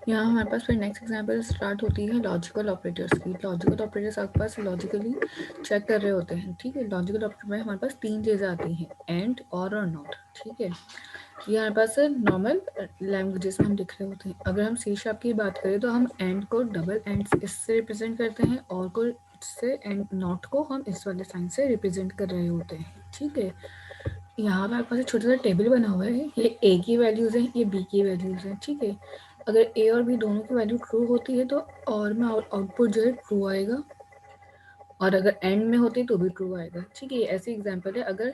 यहाँ हमारे पास फिर नेक्स्ट एग्जांपल स्टार्ट होती है लॉजिकल ऑपरेटर्स की। लॉजिकल ऑपरेटर्स आपके पास लॉजिकली चेक कर रहे होते हैं, ठीक है। लॉजिकल ऑपरेटर में हमारे पास 3 चीज़ें आती हैं, एंड, और नॉट, ठीक है। ये हमारे पास नॉर्मल लैंग्वेजेस में हम लिख रहे होते हैं। अगर हम सी शार्प की बात करें तो हम एंड को डबल एंड इससे रिप्रेजेंट करते हैं, और को इससे, एंड नॉट को हम इस वाले साइन से रिप्रेजेंट कर रहे होते हैं, ठीक है। यहाँ पे आपके पास एक छोटा सा टेबल बना हुआ है, ये ए की वैल्यूज़ हैं, ये बी की वैल्यूज़ हैं, ठीक है। अगर ए और बी दोनों की वैल्यू ट्रू होती है तो और में आउटपुट जो है ट्रू आएगा, और अगर एंड में होती तो भी ट्रू आएगा, ठीक है। ये ऐसी एग्जांपल है। अगर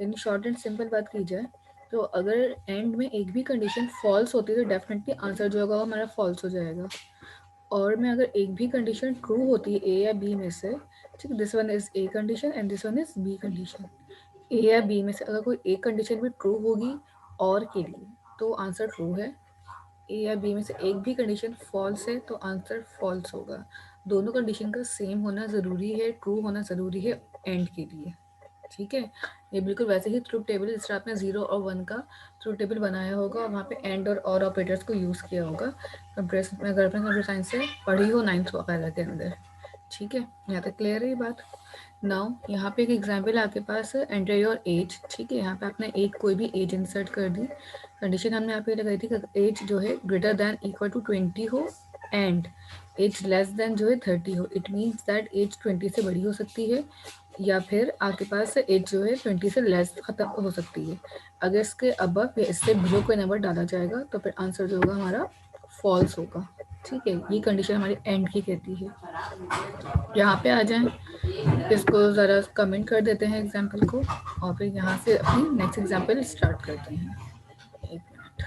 इन शॉर्ट एंड सिंपल बात की जाए तो अगर एंड में एक भी कंडीशन फॉल्स होती है तो डेफिनेटली आंसर जो होगा वो हमारा फॉल्स हो जाएगा, और में अगर एक भी कंडीशन ट्रू होती है ए या बी में से, ठीक है, this one is A condition and this one is B condition. A या बी में से अगर कोई एक कंडीशन भी ट्रू होगी और के लिए तो आंसर ट्रू है, ए या बी में से एक भी कंडीशन फॉल्स है तो आंसर फॉल्स होगा। दोनों कंडीशन का सेम होना ज़रूरी है, ट्रू होना ज़रूरी है एंड के लिए, ठीक है। ये बिल्कुल वैसे ही ट्रुथ टेबल जिस तरह आपने 0 और 1 का ट्रुथ टेबल बनाया होगा और वहाँ पे एंड और ऑपरेटर्स को यूज़ किया होगा। कंप्रेस में अगर अपने कंप्यूटर साइंस से पढ़ी हो 9th वगैरह के अंदर, ठीक है। यहाँ तक क्लियर है ये बात। नाउ यहाँ पे एक एग्जाम्पल आपके पास है, एंटर योर एज, ठीक है। यहाँ पे आपने एक कोई भी एज इंसर्ट कर दी। कंडीशन हमने यहाँ पे लगाई थी कि एज जो है ग्रेटर दैन इक्वल टू 20 हो एंड एज लेस देन जो है 30 हो। इट मीन्स दैट एज 20 से बड़ी हो सकती है या फिर आपके पास एज जो है 20 से लेस खत्म हो सकती है। अगर इसके अबव या इससे बिलो कोई नंबर डाला जाएगा तो फिर आंसर जो होगा हमारा फॉल्स होगा, ठीक है। ये कंडीशन हमारी एंड की कहती है। यहाँ पे आ जाएं, इसको ज़रा कमेंट कर देते हैं एग्जाम्पल को, और फिर यहाँ से अपनी नेक्स्ट एग्जाम्पल स्टार्ट करते हैं। एक मिनट।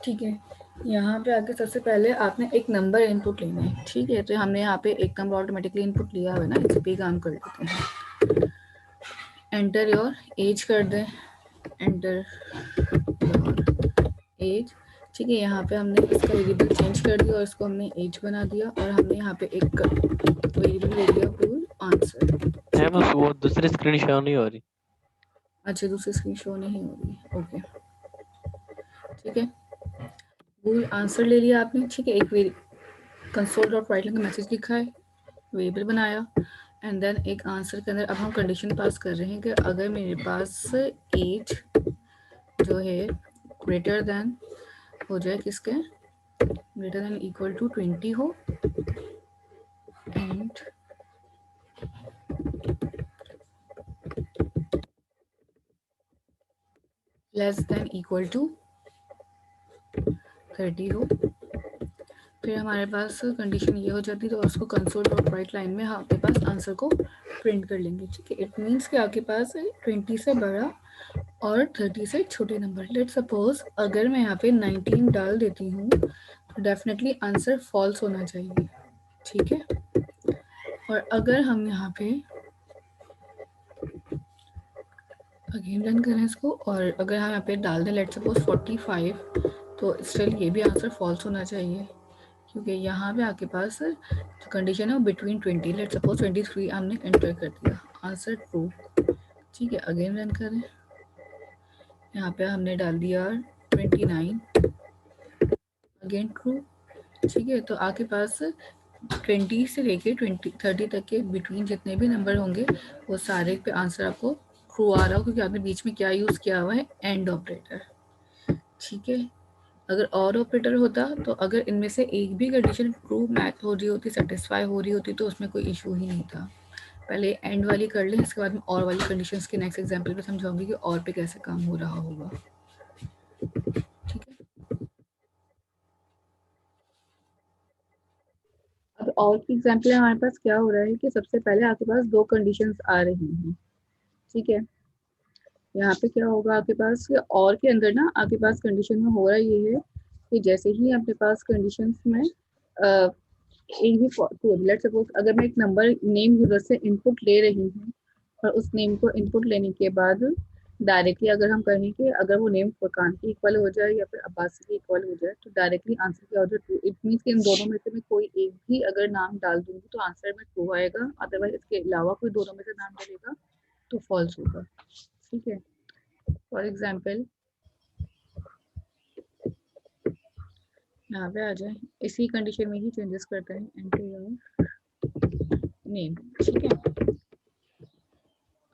ठीक है, यहाँ पे आके सबसे पहले आपने एक नंबर इनपुट लेना है, ठीक है। तो हमने यहाँ पे एक नंबर ऑटोमेटिकली इनपुट लिया हुआ है ना, इस पे काम कर लेते हैं। एंटर योर एज कर दें, एंटर योर एज, ठीक है। यहाँ पे हमने इसका वेरिएबल चेंज कर दिया और इसको हमने एज बना दिया, और हमने यहाँ पे एक वेरिएबल ले लिया फुल आंसर, है ठीक बस है। वो दूसरी स्क्रीन शो नहीं हो रही। अच्छा, दूसरी स्क्रीन शो नहीं हो रही, ओके, ठीक है। फुल आंसर ले लिया आपने, ठीक है। एक कंसोल डॉट राइट का मैसेज लिखा है, वेरिएबल बनाया, एंड देन एक आंसर के अंदर अब हम कंडीशन पास कर रहे हैं कि अगर मेरे पास एज जो है ग्रेटर देन हो जाए किसके, ग्रेटर देन इक्वल टू 20 हो and less than equal to 30 हो, फिर हमारे पास कंडीशन ये हो जाती है तो उसको कंसोल डॉट राइट लाइन में हम आपके पास आंसर को प्रिंट कर लेंगे, ठीक है। इट मीन्स कि आपके पास 20 से बड़ा और 30 से छोटे नंबर। लेट सपोज अगर मैं यहाँ पे 19 डाल देती हूँ तो डेफिनेटली आंसर फॉल्स होना चाहिए, ठीक है। और अगर हम यहाँ पे अगेन रन करें इसको, और अगर हम यहाँ पे डाल दें लेट सपोज 45, तो स्टिल ये भी आंसर फॉल्स होना चाहिए, क्योंकि यहाँ पे आपके पास जो कंडीशन है वो बिटवीन 20, लेट सपोज 23 हमने एंटर कर दिया, आंसर ट्रू, ठीक है। अगेन रन करें, यहाँ पे हमने डाल दिया 29, अगेन ट्रू, ठीक है। तो आपके पास 20 से लेके 30 तक के बिटवीन जितने भी नंबर होंगे वो सारे पे आंसर आपको ट्रू आ रहा हो, क्योंकि आपने बीच में क्या यूज़ किया हुआ है, एंड ऑपरेटर, ठीक है। अगर और ऑपरेटर होता तो अगर इनमें से एक भी कंडीशन ट्रू मैच हो रही होती, सेटिस्फाई हो रही होती, तो उसमें कोई इशू ही नहीं था। पहले एंड वाली कर लें, इसके बाद में और वाली कंडीशंस के नेक्स्ट एग्जांपल पे समझाऊंगी कि और पे कैसे काम हो रहा होगा, ठीक है। अब और की एग्जांपल हमारे पास क्या हो रहा है कि सबसे पहले आपके पास दो कंडीशंस आ रही हैं, ठीक है। यहाँ पे क्या होगा आपके पास कि और के अंदर ना आपके पास कंडीशन में हो रहा ये है कि जैसे ही आपके पास कंडीशंस में एक भी लेट सपोज अगर मैं एक नंबर नेम यूजर से इनपुट ले रही हूँ और उस नेम को इनपुट लेने के बाद डायरेक्टली अगर हम कहें कि अगर वो नेम फुरकान के इक्वल हो जाए या फिर अब्बासी के इक्वल हो जाए तो डायरेक्टली आंसर क्या हो जाए ट्रू। इट मीन्स कि इन दोनों में से मैं कोई एक भी अगर नाम डाल दूंगी तो आंसर में ट्रू आएगा, अदरवाइज इसके अलावा कोई दोनों में से नाम डलेगा तो फॉल्स होगा। ठीक है, फॉर एग्जाम्पल यहाँ पे आ जाए, इसी कंडीशन में ही चेंजेस करते हैं, एंटर योर नेम। ठीक है,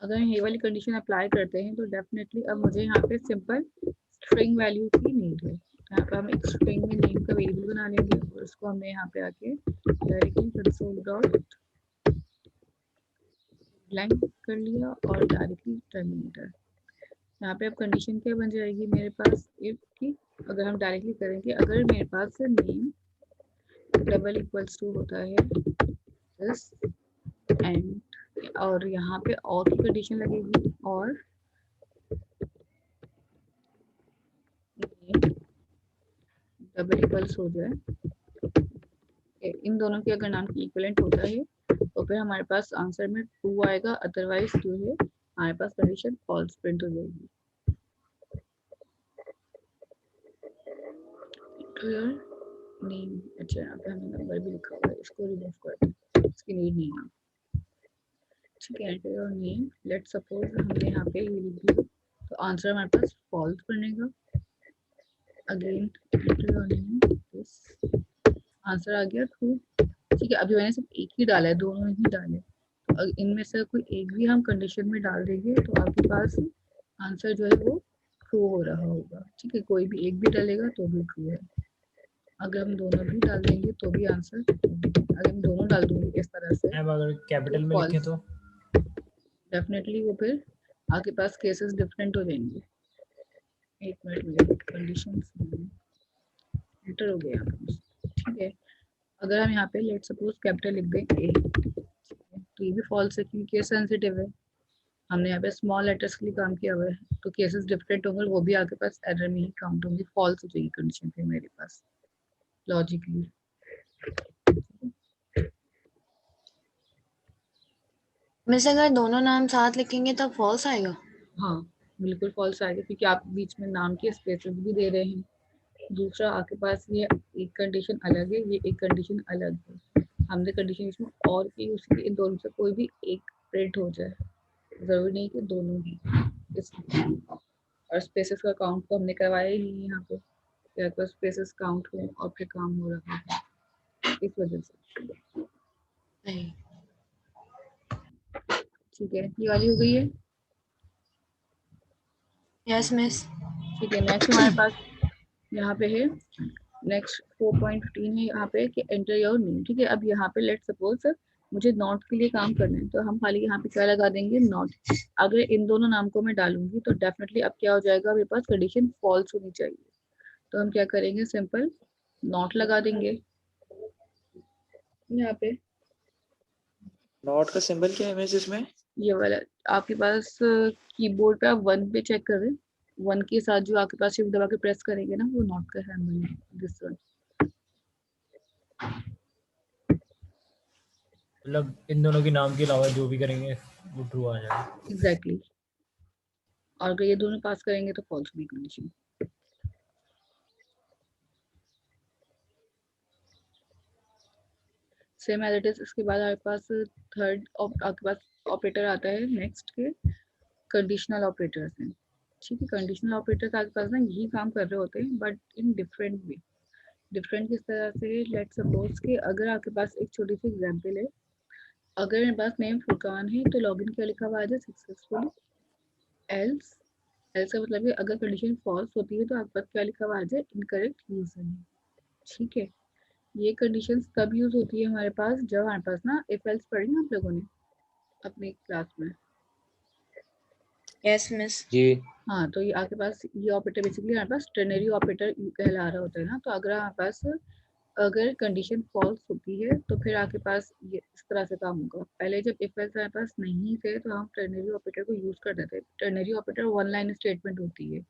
अगर ये वाली कंडीशन अप्लाई करते हैं तो डेफिनेटली अब मुझे यहाँ पे सिंपल स्ट्रिंग वैल्यू की नीड है। यहाँ पे हम एक स्ट्रिंग में नेम का वेरिएबल बना लेंगे और उसको हमने यहाँ पे आके डायरेक्टली कंसोल डॉट ब्लैंक कर लिया और डायरेक्टली टर्मिनेटर। यहाँ पे अब कंडीशन क्या बन जाएगी मेरे पास, इफ की अगर हम डायरेक्टली करेंगे, अगर मेरे पास नेम डबल इक्वल्स टू होता है दिस एंड, और यहाँ पे और की कंडीशन लगेगी और डबल इक्वल्स हो जाए, इन दोनों के अगर नाम की इक्वलेंट होता है तो फिर हमारे पास आंसर में ट्रू आएगा, अदरवाइज जो है हमारे पास कंडीशन फॉल्स प्रिंट हो जाएगी। नेम, अच्छा यहाँ पे हमने नंबर भी लिखा हुआ है, इसको रिमूव कर दें, इसकी नीड नहीं है। ठीक है, enter your name, let suppose हमने यहाँ पे ये लिख दिया तो आंसर हमारे पास फॉल्स बनेगा। Again enter your name, this answer आ गया ट्रू। ठीक है, अभी मैंने सिर्फ एक ही डाला है, दोनों नहीं डाले, तो इनमें से कोई एक भी हम कंडीशन में डाल देंगे तो आपके पास आंसर जो है वो ट्रू हो रहा होगा। ठीक है, कोई भी एक भी डालेगा तो भी ट्रू है, अगर हम दोनों भी डाल देंगे तो भी आंसर, अगर हम दोनों डाल दूंगे इस तरह से अगर कैपिटल में लिखें तो डेफिनेटली वो फिर आपके पास केसेस डिफरेंट हो जाएंगे। एक मिनट में कंडीशन एंटर हो गया। ठीक है, अगर हम यहाँ पे लेट सपोज कैपिटल लिख दें ए, तो ये भी फॉल्स है क्योंकि केस सेंसिटिव है, हमने यहाँ पे स्मॉल लेटर्स के लिए काम किया हुआ है तो केसेस डिफरेंट होंगे, वो भी आपके पास एरर में ही काउंट होंगे, फॉल्स हो जाएगी कंडीशन पे मेरे पास लॉजिकली। मिस अगर दोनों नाम साथ लिखेंगे तब फॉल्स आएगा? हाँ बिल्कुल फॉल्स आएगा क्योंकि आप बीच में नाम के स्पेसेस भी दे रहे हैं। दूसरा आपके पास ये एक कंडीशन अलग है, ये एक कंडीशन अलग है, हमने कंडीशन इसमें और की उसकी, इन दोनों से कोई भी एक प्रिंट हो जाए, जरूरी नहीं कि दोनों ही। इस और स्पेसेस का काउंट तो हमने करवाया ही नहीं यहाँ पे, यहाँ पर स्पेसेस काउंट हो और फिर काम हो रहा है इस वजह से। नहीं। ठीक है, ये वाली हो गई है। Yes miss. ठीक है, नेक्स्ट हमारे पास यहाँ पे है, नेक्स्ट 4.15 है यहाँ पे कि एंटर योर नेम। ठीक है, अब यहाँ पे लेट सपोज मुझे नॉट के लिए काम करना है तो हम खाली यहाँ पे क्या लगा देंगे, नॉट। अगर इन दोनों नाम को मैं डालूंगी तो डेफिनेटली अब क्या हो जाएगा, मेरे पास कंडीशन फॉल्स होनी चाहिए, तो हम क्या करेंगे, सिंपल नॉट लगा देंगे यहाँ पे। नॉट का सिंबल क्या है मिस इसमें? ये वाला आपके पास कीबोर्ड पे आप 1 पे चेक करें, 1 के साथ जो आपके पास शिफ्ट दबा के प्रेस करेंगे ना वो नॉट का सिंबल है, दिस वन। मतलब इन दोनों के नाम के अलावा जो भी करेंगे वो ट्रू आ जाएगा। एग्जैक्टली, और अगर ये दोनों पास करेंगे तो फॉल्स होगी condition. Same as it is, इसके बाद आपके पास थर्ड आपके पास ऑपरेटर आता है नेक्स्ट के, कंडीशनल ऑपरेटर्स हैं। ठीक है, कंडीशनल ऑपरेटर्स आपके पास ना यही काम कर रहे होते हैं but in different way. Different किस तरह से, लेट सपोज कि अगर आपके पास एक छोटी सी एग्जांपल है, अगर मेरे पास नेम फुरकान है तो लॉगिन क्या लिखा हुआ है, सक्सेसफुल। एल्स, एल्स का मतलब है अगर कंडीशन फॉल्स होती है तो आपके पास क्या लिखा हुआ है, इनकरेक्ट यूजर नेम। ठीक है, ये कंडीशंस तब यूज होती है हमारे पास जब हमारे पास ना इफ एल्स पढ़ी ना आप लोगों ने अपनी क्लास में। Yes miss. जी। हाँ, तो ये आपके पास ये ऑपरेटर बेसिकली हमारे पास टर्नरी ऑपरेटर कहला रहा होता है ना, तो अगर हमारे पास अगर कंडीशन फॉल्स होती है तो फिर आपके पास ये इस तरह से काम होगा। पहले जब इफ एल्स हमारे पास नहीं थे तो हम टर्नरी ऑपरेटर को यूज करते थे। Ternary operator one line statement होती है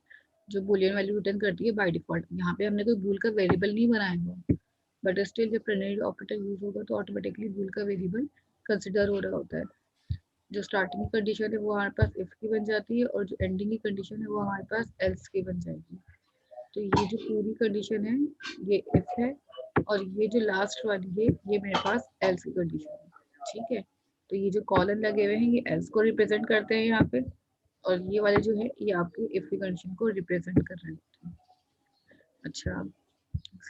जो बूलियन वैल्यू रिटर्न करती है बाय डिफॉल्ट। यहाँ पे हमने कोई बूल का वेरिएबल नहीं बनाया हुआ, बट स्टिल जब टर्नरी ऑपरेटर यूज होगा तो ऑटोमेटिकली बूल का वेरिएबल कंसिडर हो रहा होता है। जो स्टार्टिंग की कंडीशन है वो हमारे पास इफ की बन जाती है और जो एंडिंग की कंडीशन है वो हमारे पास एल्स की बन जाएगी। तो ये जो पूरी कंडीशन है ये इफ है और ये जो लास्ट वाली है ये मेरे पास एल्स की कंडीशन है, ठीक है। तो ये जो कॉलन लगे हुए हैं ये एल्स को रिप्रेजेंट करते हैं यहाँ पे, और ये वाले जो है ये आपके इफ की कंडीशन को रिप्रेजेंट कर रहे हैं। अच्छा,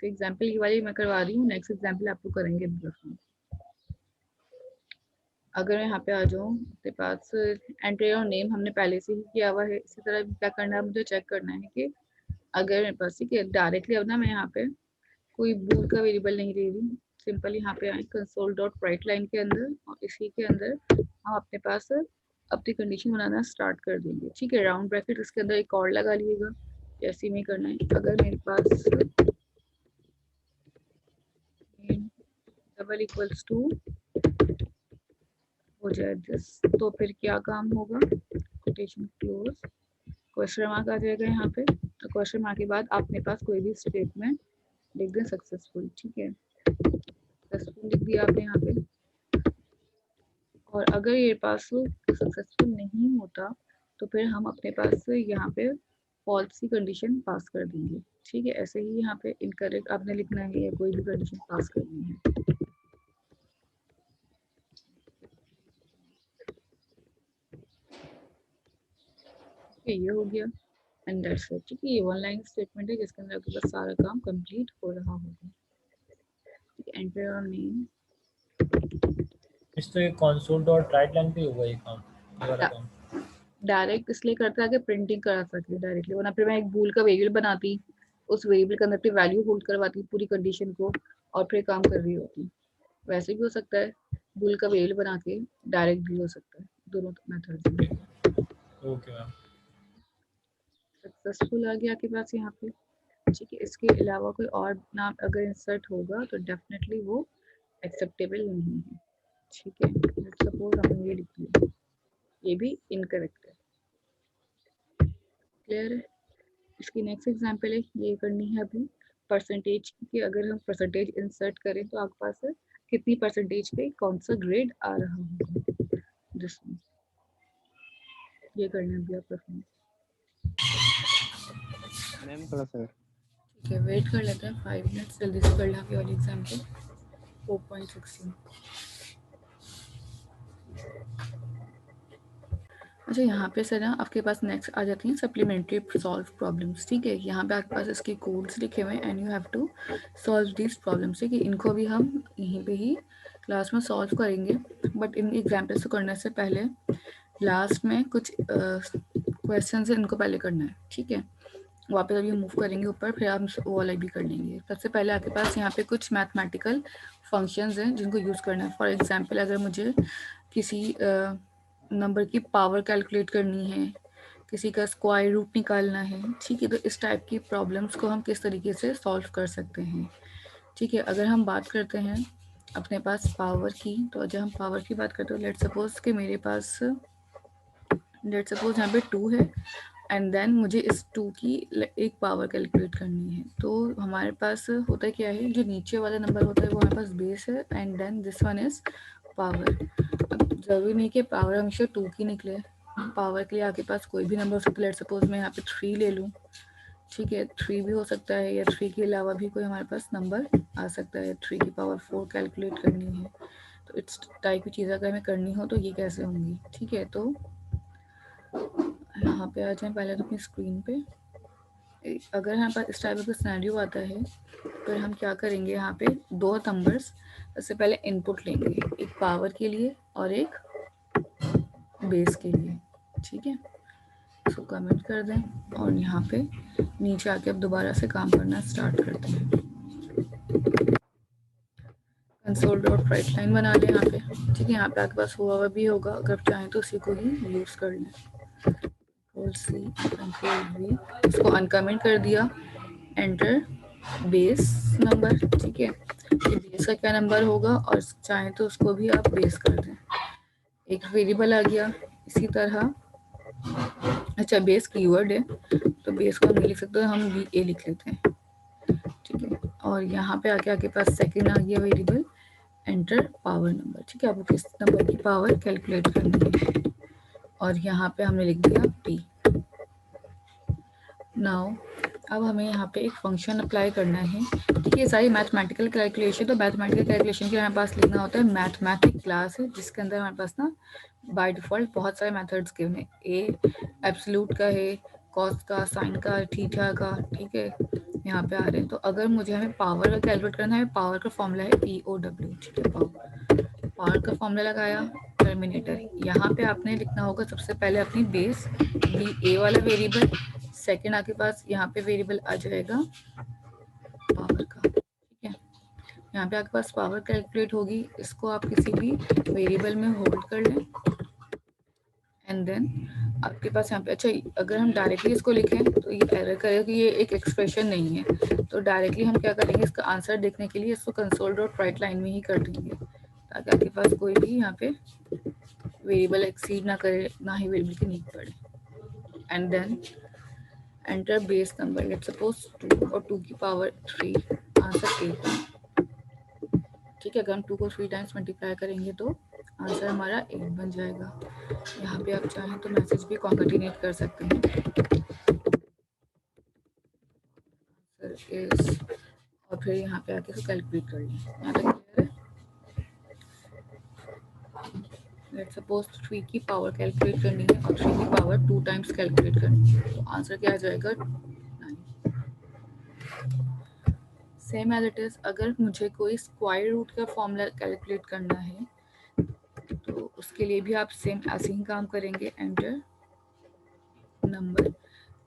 एग्जाम्पल ये वाली मैं करवा रही हूँ, नेक्स्ट एग्जाम्पल आप लोग करेंगे। अगर मैं यहाँ पे आ जाऊँ, आपके पास एंटर योर नेम हमने पहले से ही किया हुआ है। इसी तरह क्या करना है, मुझे चेक करना है कि अगर मेरे पास ठीक है डायरेक्टली अब ना मैं यहाँ पे कोई बूल का वेरिएबल नहीं ले रही, सिंपल यहाँ पे आए कंसोल डॉट राइट लाइन के अंदर और इसी के अंदर हम अपने पास अपनी कंडीशन बनाना स्टार्ट कर देंगे, ठीक है। राउंड ब्रैकेट इसके अंदर एक और लगा लीजिएगा, ऐसे में करना है। अगर मेरे पास डबल इक्वल्स टू हो जाए दिस, तो फिर क्या काम होगा, कोटेशन क्लोज, क्वेश्चन मार्क आ जाएगा यहाँ पे। तो क्वेश्चन मार्क के बाद आपके पास कोई भी स्टेटमेंट लिख दें सक्सेसफुल, ठीक है। सक्सेसफुल लिख दिया आपने यहाँ पे। और अगर ये पास सक्सेसफुल नहीं होता तो फिर हम अपने पास यहाँ पे फॉल्स की कंडीशन पास कर देंगे, ठीक है। ऐसे ही यहाँ पे इनकरेक्ट आपने लिखना है या कोई भी कंडीशन पास करनी है। ये हो गया एंड दैट्स इट, ठीक है। ये वन लाइन स्टेटमेंट है जिसके अंदर आपके पास सारा काम कंप्लीट हो रहा होगा। एंटर योर नेम, इस तो ये कंसोल डॉट राइट लाइन पे होगा ये काम, ये वाला काम। डायरेक्ट इसलिए करता है कि प्रिंटिंग करा सके डायरेक्टली, वरना फिर मैं एक बूल का वेरिएबल बनाती, उस वेरिएबल के अंदर अपनी वैल्यू होल्ड करवाती पूरी कंडीशन को और फिर काम कर रही होती। वैसे भी हो सकता है, बूल का वेरिएबल बना के डायरेक्ट भी हो सकता है, दोनों मेथड में। Okay ma'am. सक्सेसफुल आ गया आपके पास यहाँ पे, ठीक है। इसके अलावा कोई और नाम अगर इंसर्ट होगा तो डेफिनेटली वो एक्सेप्टेबल नहीं है, ठीक है। लेट्स सपोज हमने ये लिख दिया, ये भी इनकरेक्ट है, क्लियर है। इसकी नेक्स्ट एग्जांपल है, ये करनी है अभी परसेंटेज की। अगर हम परसेंटेज इंसर्ट करें तो आपके पास कितनी परसेंटेज पे कौन सा ग्रेड आ रहा होगा, जिसमें ये करना है अभी आप परफॉर्म। मैम थोड़ा सा ठीक है, वेट कर लेते हैं 5 मिनट्स, जल्दी से कर लें आपकी वाली एग्जांपल 4.16। अच्छा, यहाँ पे सर ना आपके पास नेक्स्ट आ जाती हैं सप्लीमेंट्री सॉल्व प्रॉब्लम्स, ठीक है। यहाँ पे आपके पास इसके कोड्स लिखे हुए हैं and you have to solve these problems, ठीक है। इनको भी हम यहीं पे ही क्लास में सॉल्व करेंगे, बट इन एग्जाम्पल्स को करने से पहले लास्ट में कुछ क्वेश्चन है, इनको पहले करना है, ठीक है। वापस अभी मूव करेंगे ऊपर, फिर हम वो वाला भी कर लेंगे। सबसे पहले आपके पास यहाँ पे कुछ मैथमेटिकल फंक्शंस हैं जिनको यूज़ करना है। फॉर एग्जांपल अगर मुझे किसी नंबर की पावर कैलकुलेट करनी है, किसी का स्क्वायर रूट निकालना है, ठीक है, तो इस टाइप की प्रॉब्लम्स को हम किस तरीके से सॉल्व कर सकते हैं, ठीक है। अगर हम बात करते हैं अपने पास पावर की, तो जब हम पावर की बात करते हैं, लेट्स सपोज कि मेरे पास लेट्स सपोज यहाँ पे 2 है एंड देन मुझे इस 2 की एक पावर कैलकुलेट करनी है। तो हमारे पास होता क्या है, जो नीचे वाला नंबर होता है वो हमारे पास बेस है and then this one is power. अब जरूरी नहीं कि पावर हमेशा 2 की निकले, पावर के लिए आपके पास कोई भी नंबर हो सकता है। लेट्स सपोज मैं यहाँ पे 3 ले लूँ, ठीक है, 3 भी हो सकता है या 3 के अलावा भी कोई हमारे पास नंबर आ सकता है। 3 की पावर 4 कैलकुलेट करनी है, तो इस टाइप की चीज़ अगर हमें करनी हो तो ये कैसे होंगी, ठीक है। तो यहाँ पे आ जाएं पहले तो अपनी स्क्रीन पे। अगर यहाँ पर इस टाइप का सिनेरियो आता है फिर हम क्या करेंगे, यहाँ पे 2 नंबर्स सबसे पहले इनपुट लेंगे, एक पावर के लिए और एक बेस के लिए, ठीक है। इसको कमेंट कर दें और यहाँ पे नीचे आके अब दोबारा से काम करना स्टार्ट करते हैं। कंसोल डॉट राइट लाइन बना लें यहाँ पे, ठीक है। यहाँ पे आपके पास हुआ भी होगा, अगर चाहें तो उसी को ही यूज़ कर लें। कंट्रोल-C, कंट्रोल-V, इसको अनकमेंट कर दिया, एंटर बेस नंबर, ठीक है। ये बेस का क्या नंबर होगा और चाहें तो उसको भी आप बेस कर दें। एक वेरिएबल आ गया इसी तरह। अच्छा, बेस कीवर्ड है तो बेस को हम नहीं लिख सकते, हम VA लिख लेते हैं, ठीक है। और यहाँ पे आके आपके पास सेकंड आ गया वेरिएबल एंटर पावर नंबर, ठीक है, आपको किस नंबर की पावर कैलकुलेट करनी है, और यहाँ पे हमने लिख दिया p। नाउ अब हमें यहाँ पे एक फंक्शन अप्लाई करना है, ठीक है। सारी मैथमेटिकल कैलकुलेशन, तो मैथमेटिकल कैलकुलेशन के लिए हमारे पास लिखना होता है मैथमेटिक क्लास है, जिसके अंदर हमारे पास ना बाय डिफ़ॉल्ट बहुत सारे मेथड्स गिवन है। ए एब्सोल्यूट का है, कॉस का, साइन का, थीटा का, ठीक है, यहाँ पे आ रहे हैं। तो अगर मुझे हमें पावर का कैलकुलेट करना है, पावर का फॉर्मूला है POW, ठीक है। पावर का फॉर्मूला लगाया, टर्मिनेटर, यहाँ पे आपने लिखना होगा सबसे पहले अपनी बेस बी, ए वाला वेरिएबल, सेकंड आपके पास यहाँ पे वेरिएबल आ जाएगा पावर का, ठीक है। यहाँ पे आपके पास पावर कैलकुलेट होगी, इसको आप किसी भी वेरिएबल में होल्ड कर लें, एंड देन आपके पास यहाँ पे, अच्छा अगर हम डायरेक्टली इसको लिखें तो ये एरर करेगा कि ये एक एक्सप्रेशन नहीं है, तो डायरेक्टली हम क्या करेंगे, इसका आंसर देखने के लिए इसको कंसोल डॉट राइट लाइन में ही कर देंगे, ताकि आपके पास कोई भी यहाँ पे वेरिएबल एक्सीड ना करे, ना ही वेरिएबल की नीड पड़े। And then enter base number, let's suppose 2 और 2 की पावर 3, आंसर 8, ठीक है। अगर हम 2 को 3 टाइम्स मल्टीप्लाई करेंगे तो आंसर हमारा 8 बन जाएगा। यहाँ पे आप चाहें तो मैसेज भी कॉन्केटिनेट कर सकते हैं, इस, और फिर यहाँ पे आके इसको कैलकुलेट कर लें। यहाँ तक क्लियर है? लेट्स सपोज 3 की पावर कैलकुलेट करनी है और 3 की पावर 2 टाइम्स कैलकुलेट करनी है, तो आंसर क्या आ जाएगा, 9। सेम एज इट इज, अगर मुझे कोई स्क्वायर रूट का फॉर्मूला कैलकुलेट करना है तो उसके लिए भी आप सेम ऐसे ही काम करेंगे, एंटर नंबर,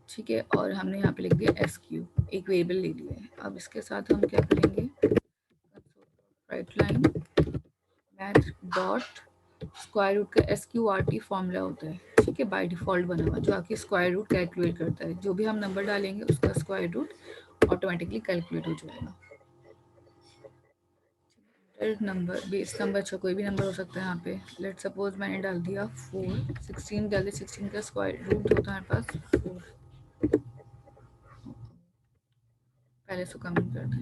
ठीक है, और हमने यहाँ पे लिख दिया SQ, एक वेरिएबल ले लिया है। अब इसके साथ हम क्या करेंगे, write line math dot square root का SQRT फॉर्मूला होता है, ठीक है, बाय डिफॉल्ट बना हुआ, जो आपकी स्क्वायर रूट कैलकुलेट करता है। जो भी हम नंबर डालेंगे उसका स्क्वायर रूट ऑटोमेटिकली कैलकुलेट हो जाएगा। नंबर, बेस नंबर, अच्छा कोई भी नंबर हो सकता है यहाँ पे। लेट सपोज मैंने डाल दिया 4, 16 डाल दिया, 16 का स्क्वायर रूट होता है हमारे पास 4, पहले इसको कमेंट कर दें।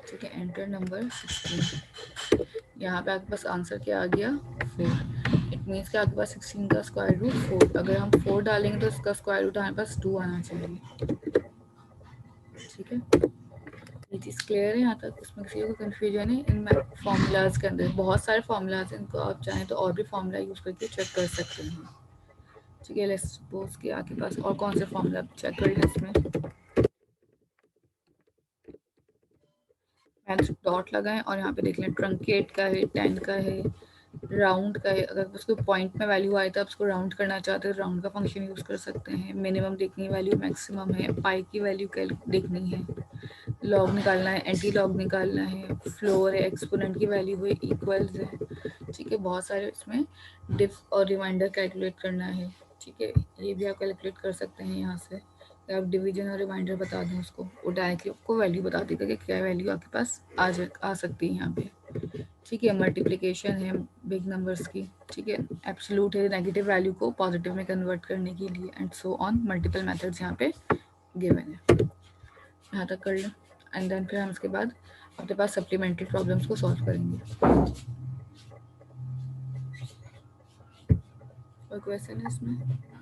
ठीक है, एंटर नंबर 16, यहाँ पे आपके पास आंसर क्या आ गया, 4। इट मीन्स कि आपके पास 16 का स्क्वायर रूट 4, अगर हम 4 डालेंगे तो इसका स्क्वायर रूट हमारे पास 2 आना चाहिए, ठीक है। ये चीज़ क्लियर है यहाँ तक, इसमें किसी को कन्फ्यूजन है? इन फॉर्मूलाज के अंदर बहुत सारे फॉर्मूलाज हैं, इनको आप चाहें तो और भी फॉर्मूला यूज़ करके चेक कर सकते हैं, ठीक है। लेट्स सपोज कि आपके पास और कौन से फॉर्मूला चेक कर लें, इसमें मैथ डॉट लगाएं और यहाँ पे देख लें ट्रंकेट का है, 10 का है, राउंड का है। अगर उसको पॉइंट में वैल्यू आए तो आप उसको राउंड करना चाहते हैं, राउंड का फंक्शन यूज़ कर सकते हैं। मिनिमम देखनी वैल्यू, मैक्सिमम है, पाई की वैल्यू देखनी है, लॉग निकालना है, एंटी लॉग निकालना है, फ्लोर है, एक्सपोनेंट की वैल्यू है, इक्वल्स है, ठीक है। बहुत सारे इसमें डिफ और रिमाइंडर कैलकुलेट करना है, ठीक है, ये भी आप कैलकुलेट कर सकते हैं यहाँ से। आप डिवीजन और रिमाइंडर बता दें उसको, वो डायरेक्टली आपको वैल्यू बता देगा कि क्या वैल्यू आपके पास आ सकती है यहाँ पे, ठीक है। मल्टीप्लिकेशन है बिग नंबर्स की, ठीक है, एब्सोल्यूट है नेगेटिव वैल्यू को पॉजिटिव में कन्वर्ट करने के लिए, and so on, multiple methods यहाँ पे गिवन है। यहाँ तक कर लें, एंड देन फिर हम इसके बाद अपने पास सप्लीमेंट्री प्रॉब्लम्स को सॉल्व करेंगे। कोई क्वेश्चन है इसमें?